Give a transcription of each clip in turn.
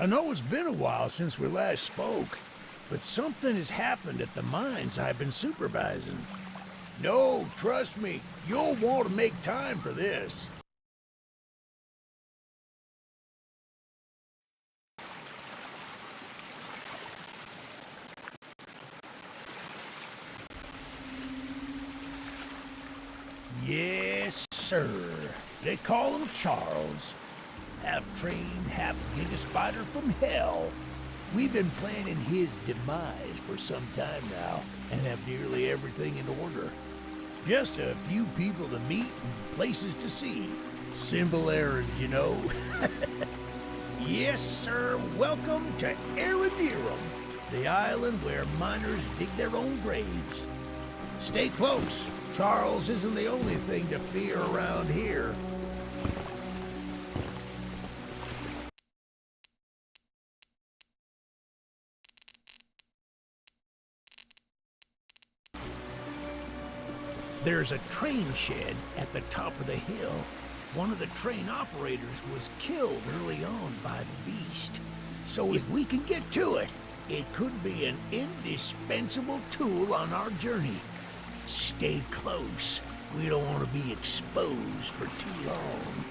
I know it's been a while since we last spoke, but something has happened at the mines I've been supervising. No, trust me, you'll want to make time for this. Yes, sir. They call him Charles. Half trained, half giga spider from hell. We've been planning his demise for some time now, and have nearly everything in order. Just a few people to meet and places to see. Simple errands, you know. Yes, sir. Welcome to Aranirum, the island where miners dig their own graves. Stay close. Charles isn't the only thing to fear around here. There's a train shed at the top of the hill. One of the train operators was killed early on by the beast. So if we can get to it, it could be an indispensable tool on our journey. Stay close. We don't want to be exposed for too long.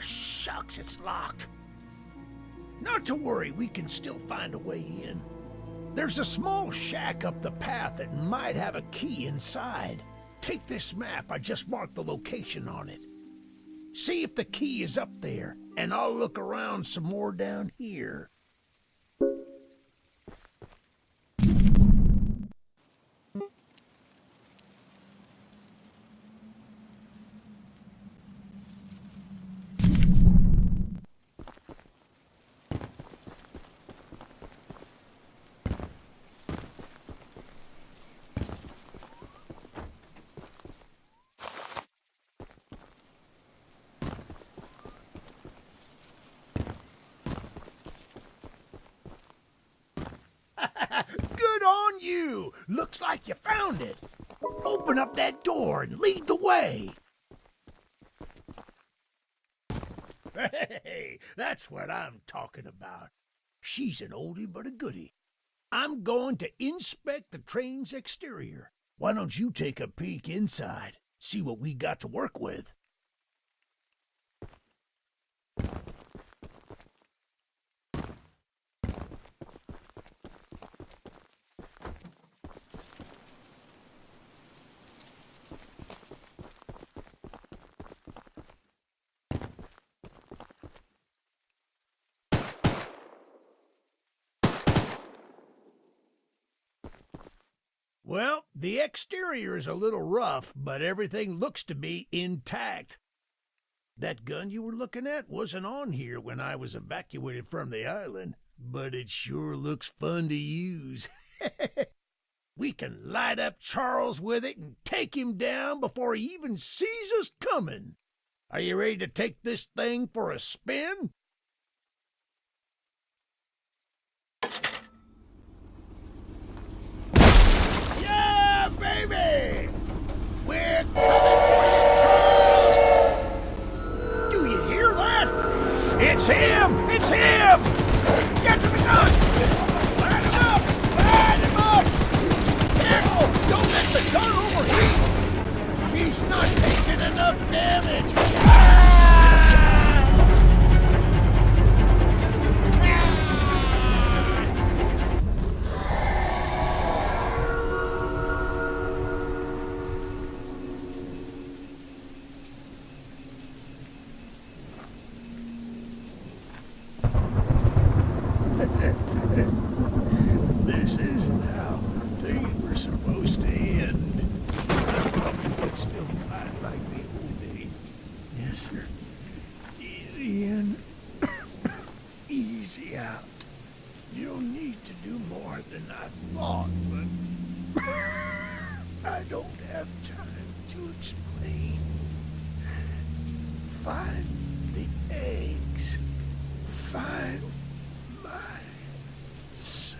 Shucks, it's locked. Not to worry, we can still find a way in. There's a small shack up the path that might have a key inside. Take this map, I just marked the location on it. See if the key is up there, and I'll look around some more down here. Good on you! Looks like you found it. Open up that door and lead the way. Hey, that's what I'm talking about. She's an oldie but a goodie. I'm going to inspect the train's exterior. Why don't you take a peek inside? See what we got to work with. Well, the exterior is a little rough, but everything looks to be intact. That gun you were looking at wasn't on here when I was evacuated from the island, but it sure looks fun to use. We can light up Charles with it and take him down before he even sees us coming. Are you ready to take this thing for a spin? Baby! We're coming for you, Charles! Do you hear that? It's him! It's him! Get to the gun! Light him up! Light him up! Careful! Don't let the gun overheat! He's not taking enough damage! I don't have time to explain. Find the eggs. Find my son.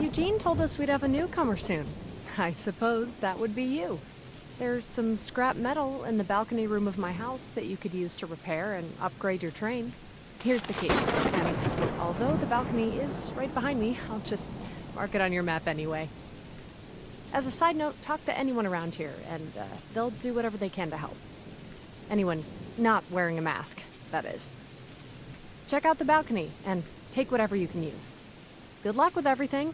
Eugene told us we'd have a newcomer soon. I suppose that would be you. There's some scrap metal in the balcony room of my house that you could use to repair and upgrade your train. Here's the key. And although the balcony is right behind me, I'll just mark it on your map anyway. As a side note, talk to anyone around here, and they'll do whatever they can to help. Anyone not wearing a mask, that is. Check out the balcony, and take whatever you can use. Good luck with everything.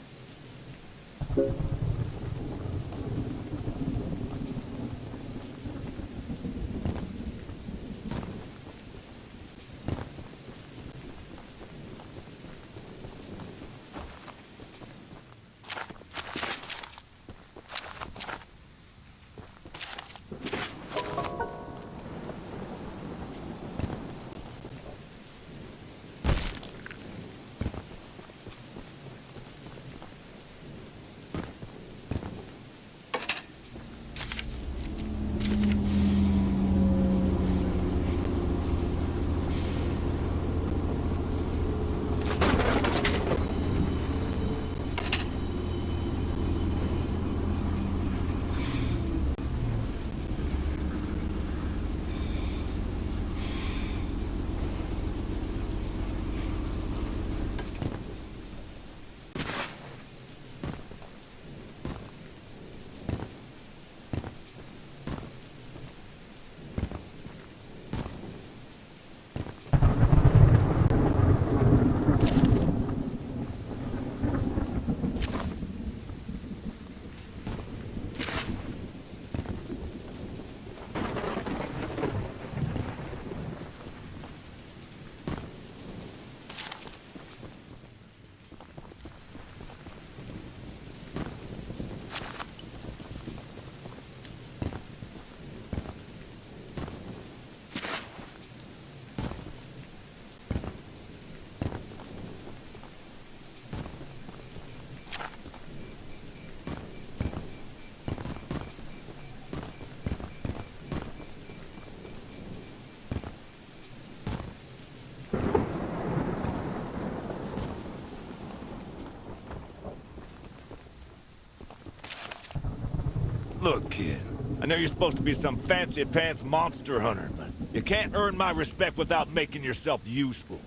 Look, kid, I know you're supposed to be some fancy-pants monster hunter, but you can't earn my respect without making yourself useful.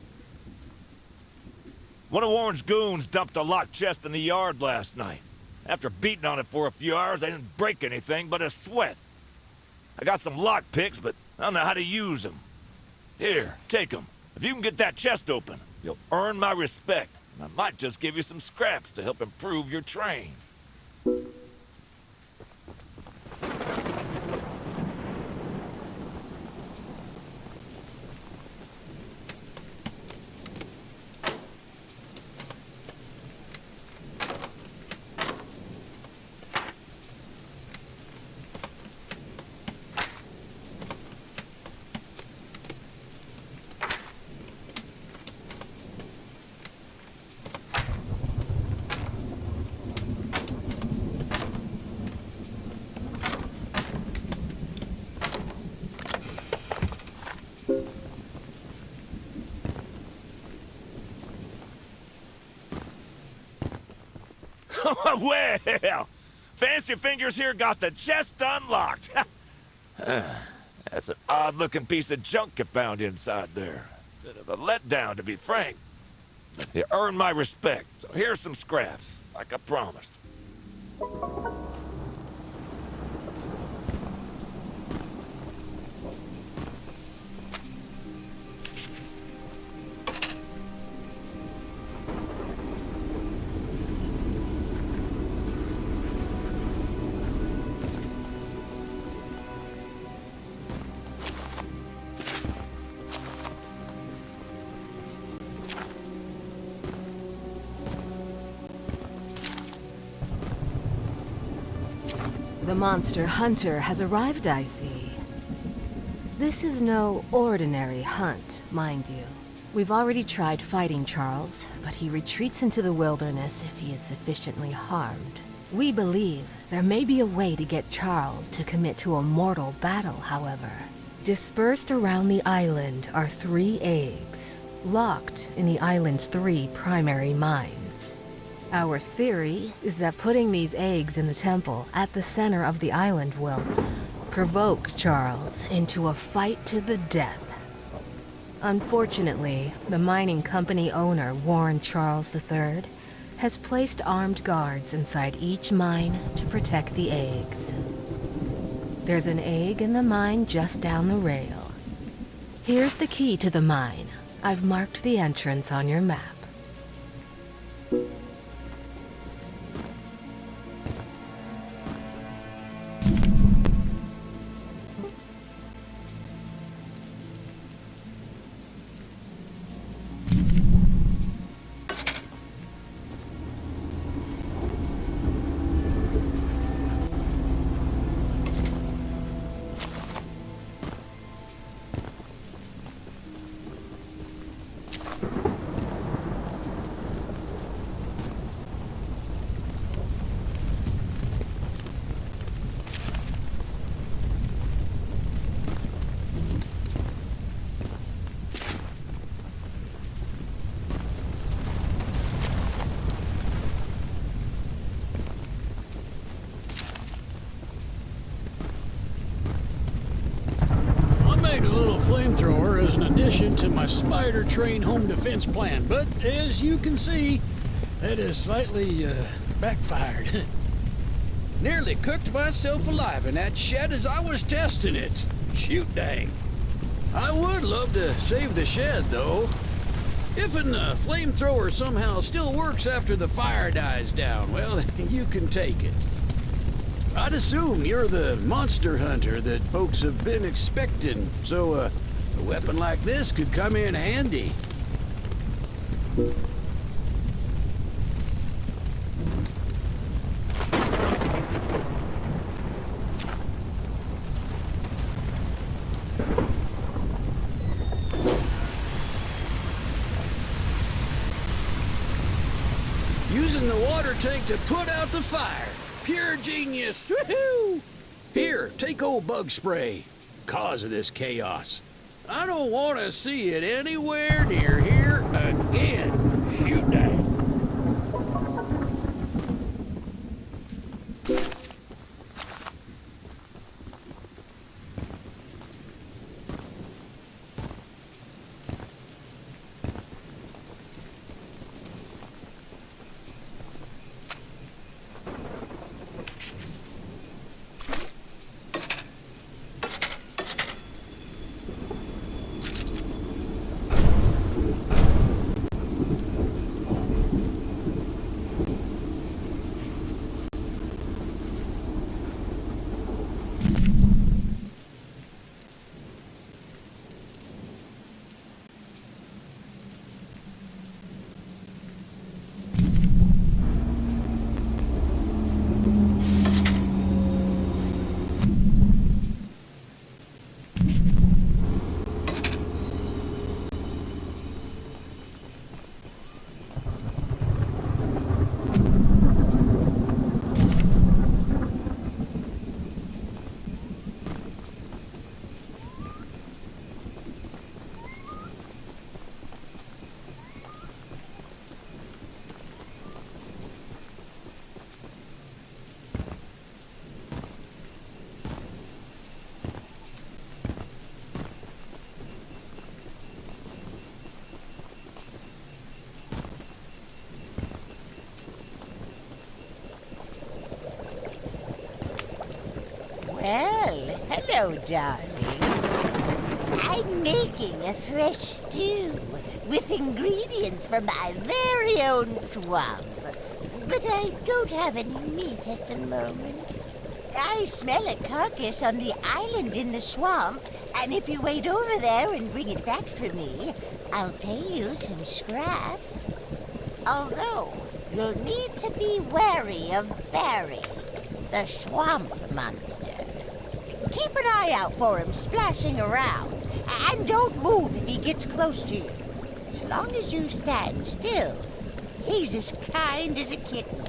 One of Warren's goons dumped a locked chest in the yard last night. After beating on it for a few hours, I didn't break anything but a sweat. I got some lock picks, but I don't know how to use them. Here, take them. If you can get that chest open, you'll earn my respect. And I might just give you some scraps to help improve your train. Well, Fancy Fingers here got the chest unlocked. That's an odd-looking piece of junk you found inside there. Bit of a letdown, to be frank. You earned my respect, so here's some scraps, like I promised. The monster hunter has arrived, I see. This is no ordinary hunt, mind you. We've already tried fighting Charles, but he retreats into the wilderness if he is sufficiently harmed. We believe there may be a way to get Charles to commit to a mortal battle, however. Dispersed around the island are 3 eggs, locked in the island's 3 primary mines. Our theory is that putting these eggs in the temple at the center of the island will provoke Charles into a fight to the death. Unfortunately, the mining company owner, Warren Charles III, has placed armed guards inside each mine to protect the eggs. There's an egg in the mine just down the rail. Here's the key to the mine. I've marked the entrance on your map. Flamethrower as an addition to my spider train home defense plan, but as you can see, that has slightly backfired. Nearly cooked myself alive in that shed as I was testing it. Shoot dang. I would love to save the shed, though. If a flamethrower somehow still works after the fire dies down, well, you can take it. I'd assume you're the monster hunter that folks have been expecting, so a weapon like this could come in handy. Using the water tank to put out the fire. Pure genius! Woohoo! Here, take old bug spray. Cause of this chaos. I don't want to see it anywhere near here again. Shoot that. Hello, darling. I'm making a fresh stew with ingredients from my very own swamp. But I don't have any meat at the moment. I smell a carcass on the island in the swamp, and if you wait over there and bring it back for me, I'll pay you some scraps. Although, you'll need to be wary of Barry, the swamp monster. Keep an eye out for him splashing around, and don't move if he gets close to you. As long as you stand still, he's as kind as a kitten.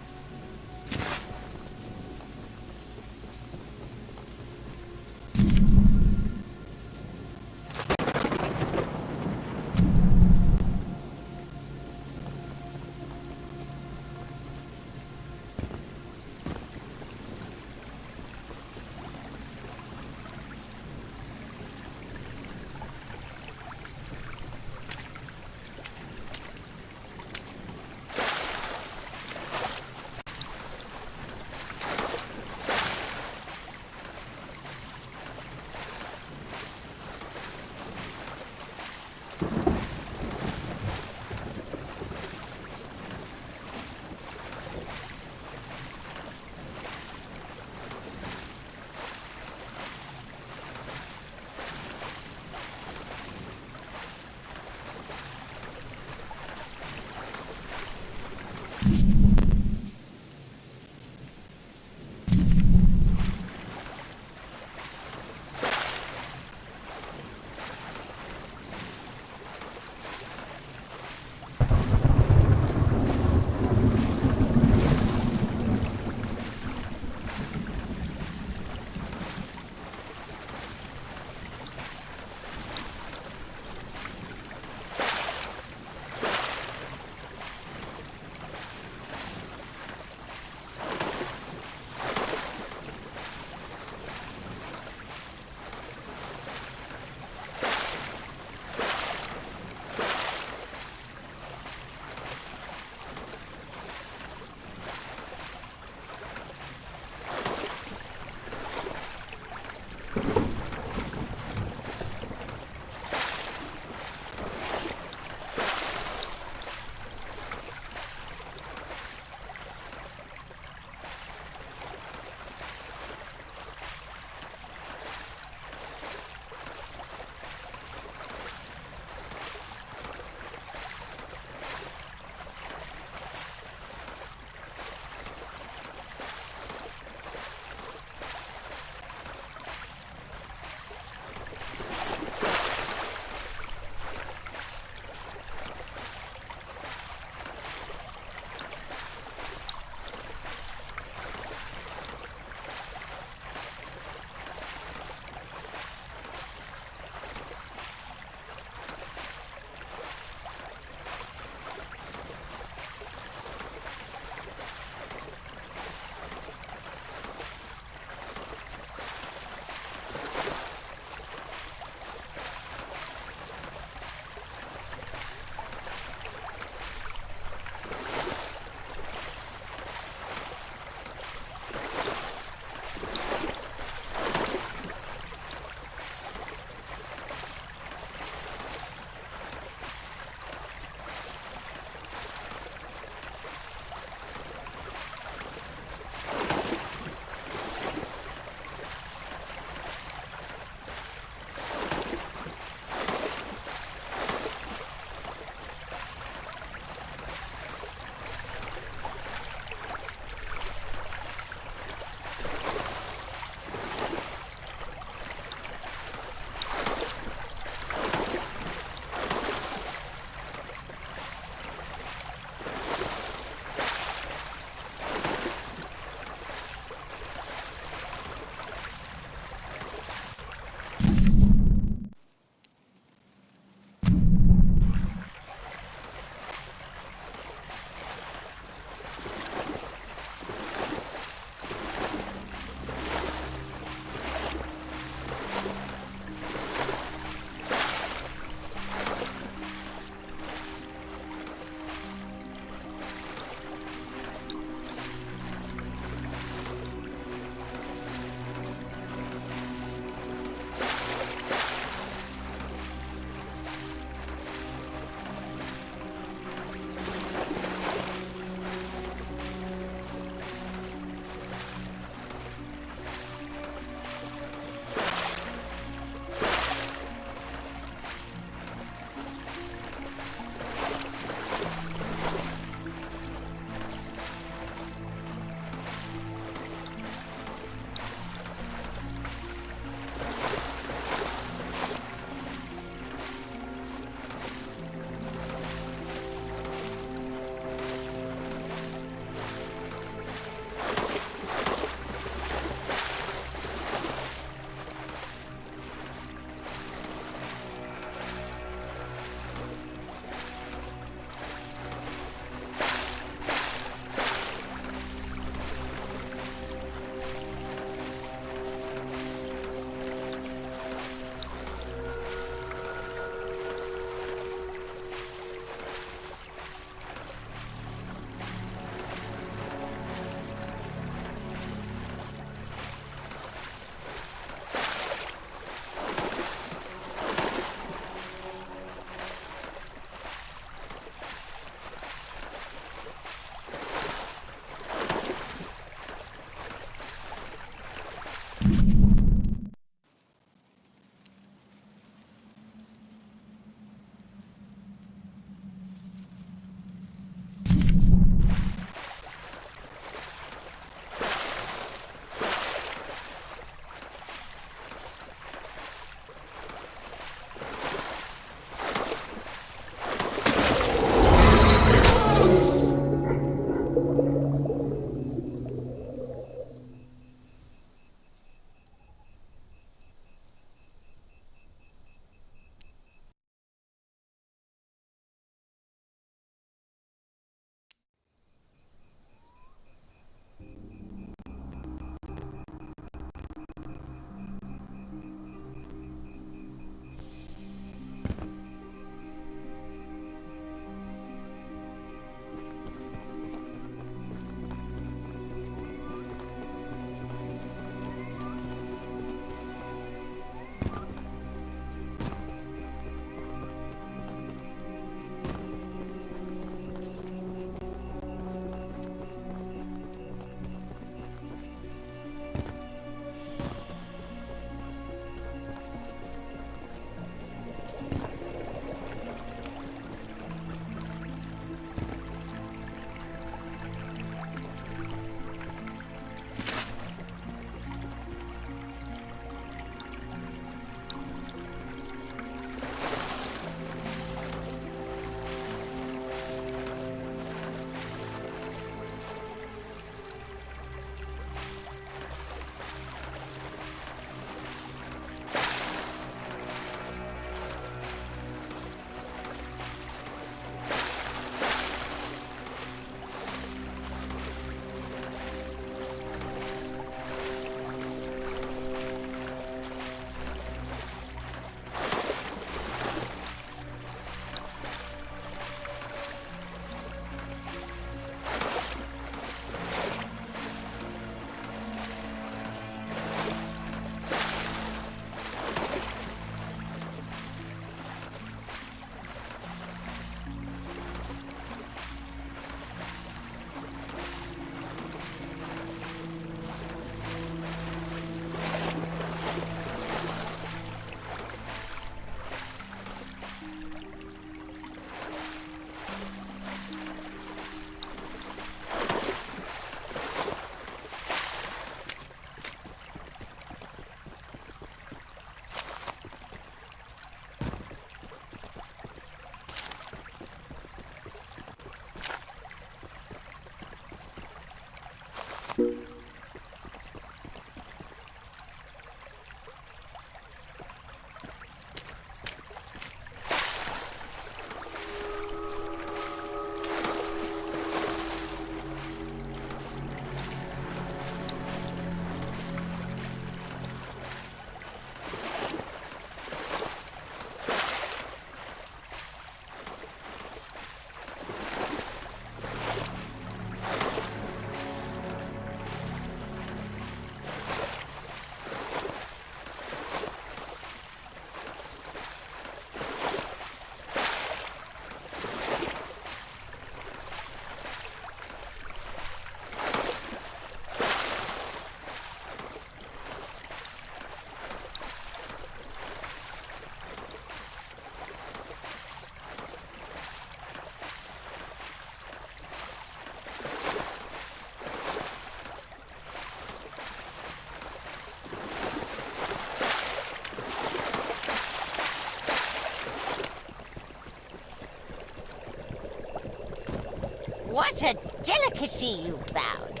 what a delicacy you found.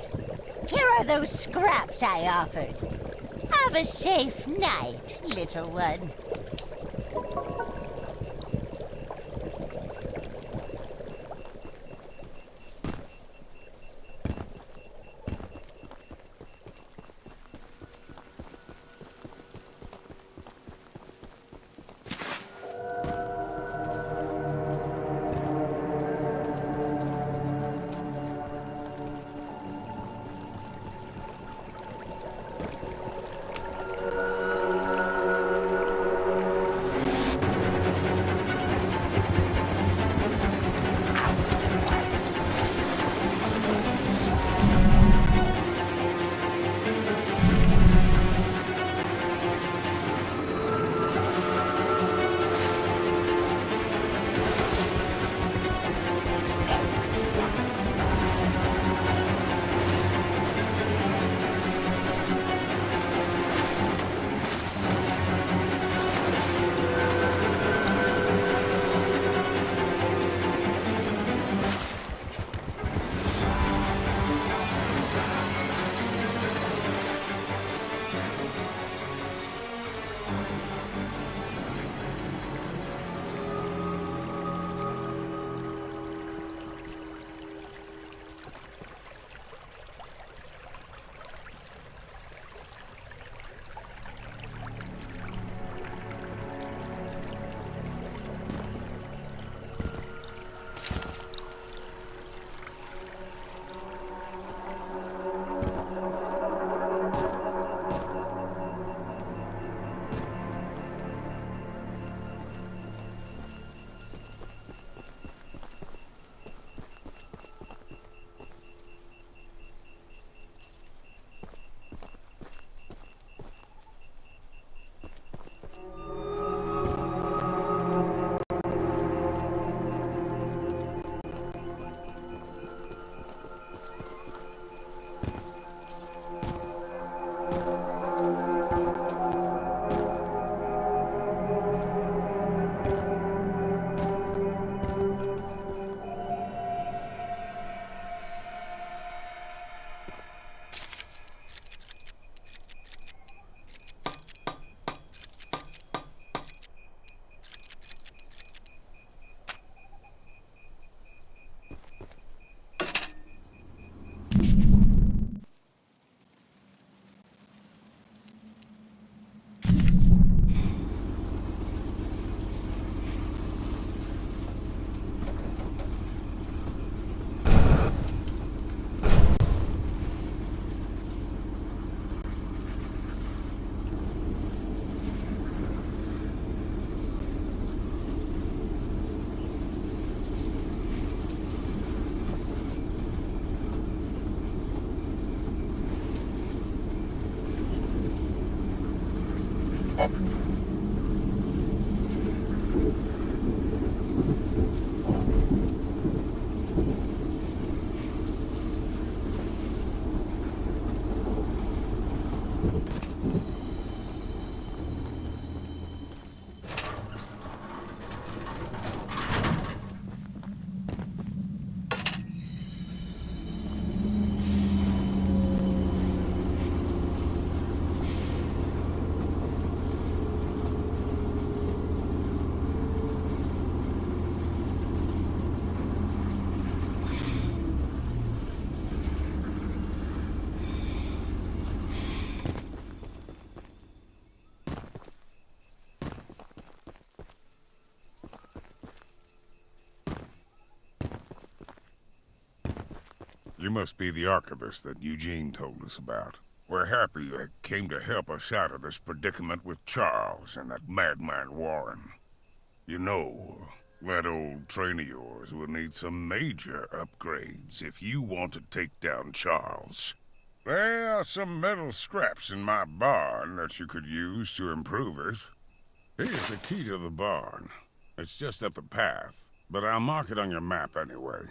Here are those scraps I offered. Have a safe night, little one. You must be the archivist that Eugene told us about. We're happy you came to help us out of this predicament with Charles and that madman Warren. You know, that old train of yours will need some major upgrades if you want to take down Charles. There are some metal scraps in my barn that you could use to improve it. Here's the key to the barn. It's just up the path, but I'll mark it on your map anyway.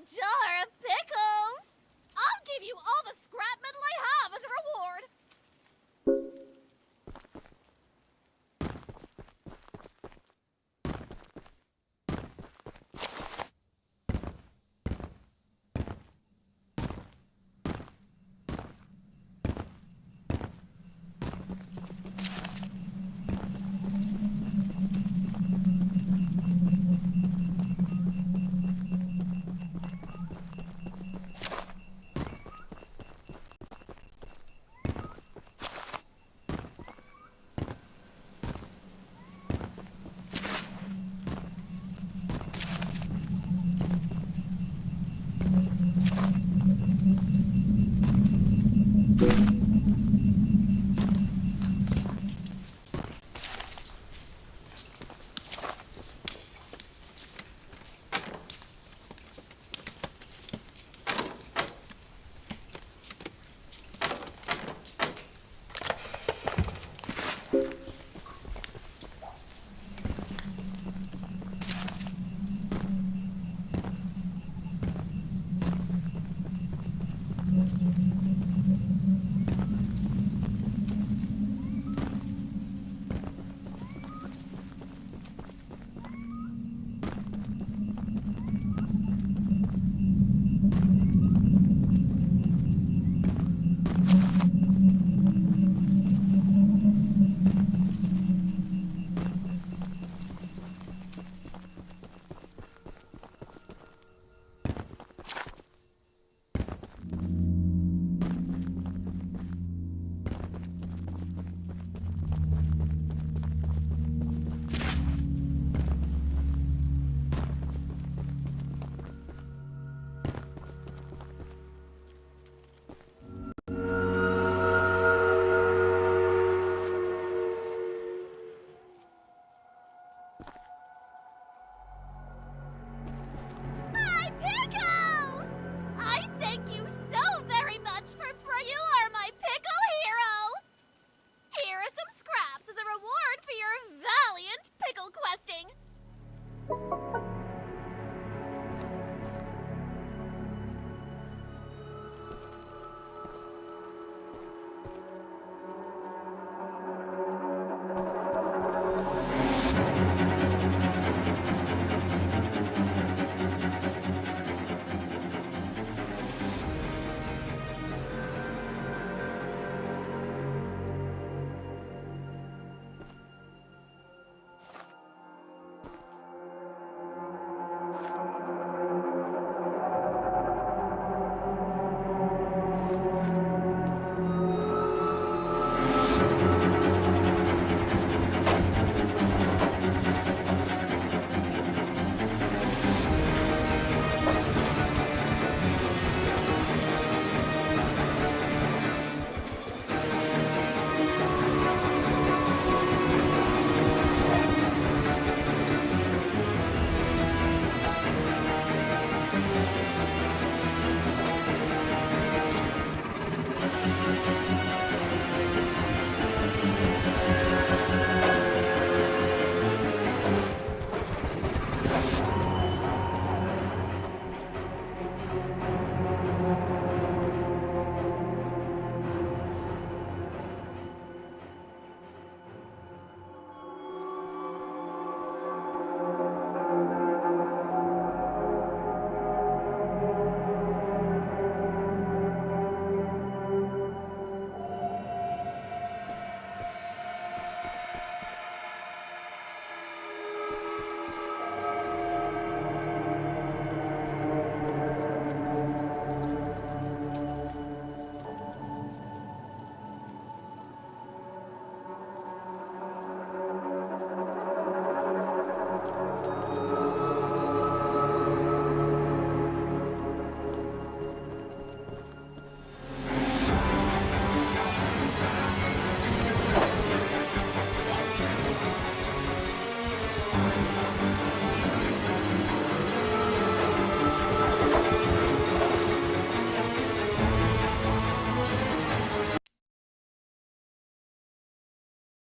jar of pickles! I'll give you all the scrap metal I have as a reward!